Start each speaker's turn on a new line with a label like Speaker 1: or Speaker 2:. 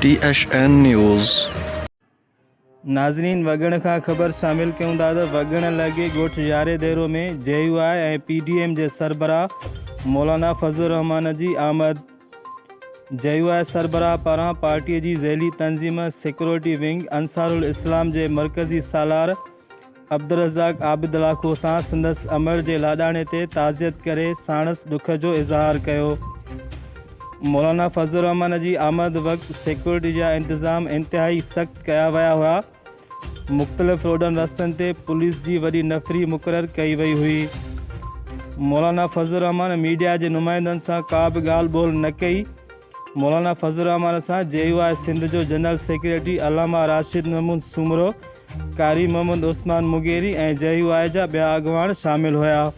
Speaker 1: THN news.
Speaker 2: नाज़रीन वगण खां ख़बर शामिल कयूं था त वगण लॻे ॻोठ यारे देरो में JUI ऐं PDM जे सरबराह मौलाना फज़लुर रहमान जी आमद। JUI सरबराह पारां पार्टीअ जी ज़ैली तंज़ीम सिक्योरिटी विंग अंसारुल इस्लाम जे मरकज़ी सालार अब्दुर्रज़ाक आबिदलाखो सां संदसि अमर जे लाॾाणे ते ताज़ियत करे साणसि ॾुख जो इज़हार कयो। मौलाना फज़लुर रहमान जी आमद वक़्तु सिक्योरिटी जा इंतज़ाम इंतिहाई सख़्त कया विया हुआ। मुख़्तलिफ़ रोडनि रस्तनि ते पुलिस जी वॾी नफ़री मुक़ररु कई वई हुई। मौलाना फज़लुर रहमान मीडिया जे नुमाइंदनि सां का बि ॻाल्हि ॿोल न कई। मौलाना फज़लुर रहमान सां JUI सिंध जो जनरल सेक्रेटरी अलामा राशिद महमूद सूमरो, कारी मोहम्मद उस्मान मुगेरी ऐं JUI जा ॿिया अॻवान शामिल हुआ।